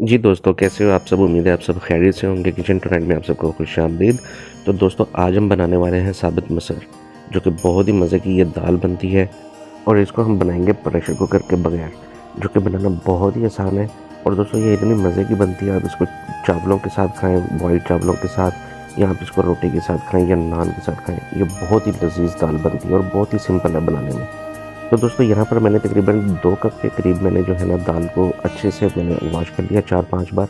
जी दोस्तों, कैसे हो आप सब? उम्मीद है आप सब खैरियत से होंगे। किचन टुनाइट में आप सबको खुशामदीद। तो दोस्तों, आज हम बनाने वाले हैं साबित मसर, जो कि बहुत ही मज़े की ये दाल बनती है और इसको हम बनाएंगे प्रेशर कुकर के बगैर, जो कि बनाना बहुत ही आसान है। और दोस्तों, ये इतनी मज़े की बनती है, आप इसको चावलों के साथ खाएँ, बॉइल्ड चावलों के साथ, या आप इसको रोटी के साथ खाएँ या नान के साथ खाएँ। ये बहुत ही लज़ीज़ दाल बनती है और बहुत ही सिंपल है बनाने में। तो दोस्तों, यहाँ पर मैंने तकरीबन 2 कप के करीब मैंने जो है ना दाल को अच्छे से मैंने वॉश कर लिया 4-5 बार।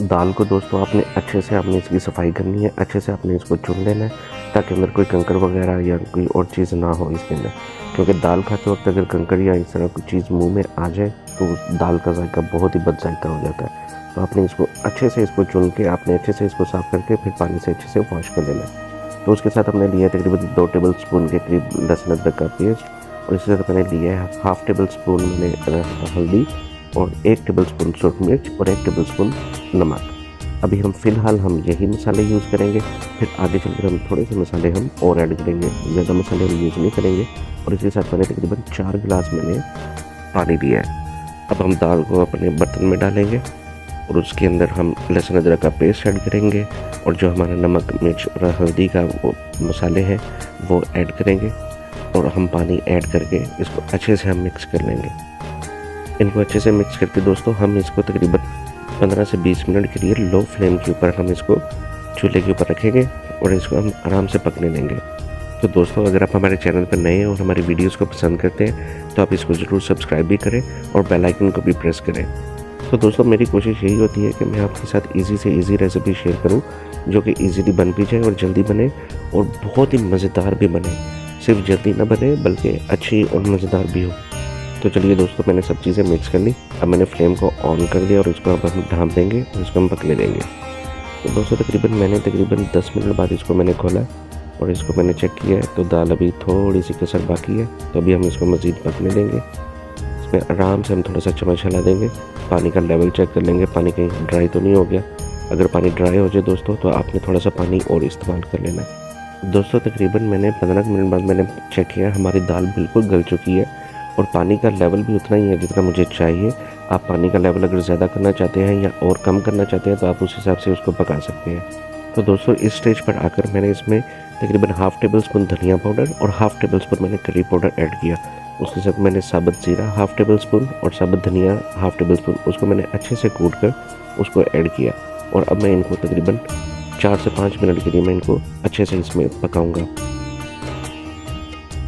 दाल को दोस्तों आपने अच्छे से आपने इसकी सफाई करनी है, अच्छे से आपने इसको चुन लेना है, ताकि अंदर कोई कंकड़ वगैरह या कोई और चीज़ ना हो इसके अंदर। क्योंकि दाल खाते वक्त अगर कंकड़ या इस तरह कोई चीज़ मुँह में आ जाए तो उस दाल का जायका बहुत ही बद जायका हो जाता है। तो आपने इसको अच्छे से इसको चुन के आपने अच्छे से इसको साफ़ करके फिर पानी से अच्छे से वॉश कर लेना है। तो उसके साथ हमने लिया तकरीबन 2 टेबल स्पून के करीब लहसुन अदरक का पेस्ट, और इसके साथ मैंने लिया है हाफ़ टेबल स्पून मैंने हल्दी, और 1 टेबल स्पून सूखी मिर्च और 1 टेबल स्पून नमक। अभी हम फ़िलहाल हम यही मसाले यूज़ करेंगे, फिर आगे चलकर हम थोड़े से मसाले हम और ऐड करेंगे, ज़्यादा मसाले हम यूज़ नहीं करेंगे। और इसके साथ मैंने तकरीबन 4 गिलास मैंने पानी लिया है। अब हम दाल को अपने बर्तन में डालेंगे और उसके अंदर हम लहसुन अदरक का पेस्ट ऐड करेंगे, और जो हमारा नमक मिर्च और हल्दी का वो मसाले हैं वो ऐड करेंगे, और हम पानी ऐड करके इसको अच्छे से हम मिक्स कर लेंगे। इनको अच्छे से मिक्स करके दोस्तों हम इसको तकरीबन 15 से 20 मिनट के लिए लो फ्लेम के ऊपर हम इसको चूल्हे के ऊपर रखेंगे और इसको हम आराम से पकने देंगे। तो दोस्तों, अगर आप हमारे चैनल पर नए हैं और हमारी वीडियोस को पसंद करते हैं तो आप इसको ज़रूर सब्सक्राइब भी करें और बेल आइकन को भी प्रेस करें। तो दोस्तों, मेरी कोशिश यही होती है कि मैं आपके साथ ईज़ी से ईज़ी रेसिपी शेयर करूँ, जो कि ईज़िली बन भी जाए और जल्दी बने और बहुत ही मज़ेदार भी बने। सिर्फ जल्दी ना बने बल्कि अच्छी और मज़ेदार भी हो। तो चलिए दोस्तों, मैंने सब चीज़ें मिक्स कर ली। अब मैंने फ्लेम को ऑन कर दिया और इसको अब हम ढाँप देंगे और इसको हम पकने देंगे। तो दोस्तों, तकरीबन 10 मिनट बाद इसको मैंने खोला और इसको मैंने चेक किया है, तो दाल अभी थोड़ी सी कसर बाकी है। तो अभी हम इसको मज़ीद पकने देंगे। इसमें आराम से हम थोड़ा सा चम्मच हिला देंगे, पानी का लेवल चेक कर लेंगे, पानी कहीं ड्राई तो नहीं हो गया। अगर पानी ड्राई हो जाए दोस्तों, तो आपने थोड़ा सा पानी और इस्तेमाल कर लेना है। दोस्तों, तकरीबन मैंने 15 मिनट बाद मैंने चेक किया, हमारी दाल बिल्कुल गल चुकी है और पानी का लेवल भी उतना ही है जितना मुझे चाहिए। आप पानी का लेवल अगर ज़्यादा करना चाहते हैं या और कम करना चाहते हैं तो आप उस हिसाब से उसको पका सकते हैं। तो दोस्तों, इस स्टेज पर आकर मैंने इसमें तकरीबन हाफ़ टेबल स्पून धनिया पाउडर और हाफ़ टेबल स्पून मैंने करी पाउडर ऐड किया। उसके साथ मैंने साबुत ज़ीरा हाफ़ टेबल स्पून और साबुत धनिया हाफ़ टेबल स्पून, उसको मैंने अच्छे से कूट कर उसको ऐड किया। और अब मैं इनको तकरीबन 4 से 5 मिनट के लिए मैं इनको अच्छे से इसमें पकाऊंगा।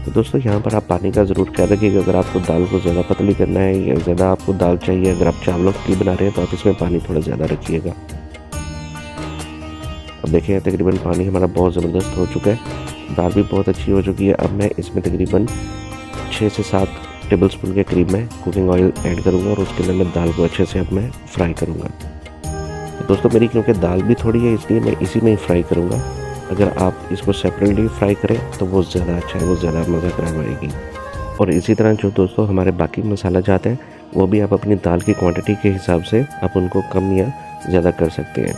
तो दोस्तों, यहाँ पर आप पानी का ज़रूर ख्याल रखिएगा। अगर आपको दाल को ज़्यादा पतली करना है या ज़्यादा आपको दाल चाहिए, अगर आप चावलों के लिए बना रहे हैं तो आप इसमें पानी थोड़ा ज़्यादा रखिएगा। अब देखिए, तकरीबन पानी हमारा बहुत ज़बरदस्त हो चुका है, दाल भी बहुत अच्छी हो चुकी है। अब मैं इसमें तकरीबन 6 से 7 टेबल स्पून के करीब मैं कुकिंग ऑयल ऐड करूँगा और उसके अंदर मैं दाल को अच्छे से अब मैं फ्राई करूँगा। तो दोस्तों, मेरी क्योंकि दाल भी थोड़ी है इसलिए मैं इसी में ही फ्राई करूँगा। अगर आप इसको सेपरेटली फ्राई करें तो वो ज़्यादा अच्छा है, वो ज़्यादा मज़ा करवाएगी। और इसी तरह जो दोस्तों हमारे बाकी मसाला जाते हैं वो भी आप अपनी दाल की क्वांटिटी के हिसाब से आप उनको कम या ज़्यादा कर सकते हैं।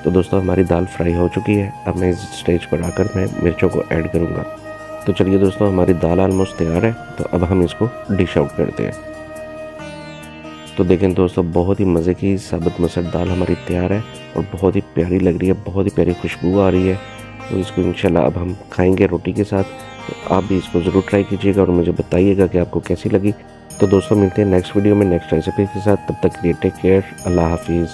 तो दोस्तों, हमारी दाल फ्राई हो चुकी है। अब मैं इस स्टेज पर आकर मैं मिर्चों को ऐड करूँगा। तो चलिए दोस्तों, हमारी दाल ऑलमोस्ट तैयार है। तो अब हम इसको डिश आउट करते हैं। तो देखें दोस्तों, बहुत ही मज़े की साबुत मसर दाल हमारी तैयार है और बहुत ही प्यारी लग रही है, बहुत ही प्यारी खुशबू आ रही है। तो इसको इंशाल्लाह अब हम खाएंगे रोटी के साथ। तो आप भी इसको ज़रूर ट्राई कीजिएगा और मुझे बताइएगा कि आपको कैसी लगी। तो दोस्तों, मिलते हैं नेक्स्ट वीडियो में नेक्स्ट रेसिपी के साथ। तब तक के लिए टेक केयर, अल्लाह हाफिज़।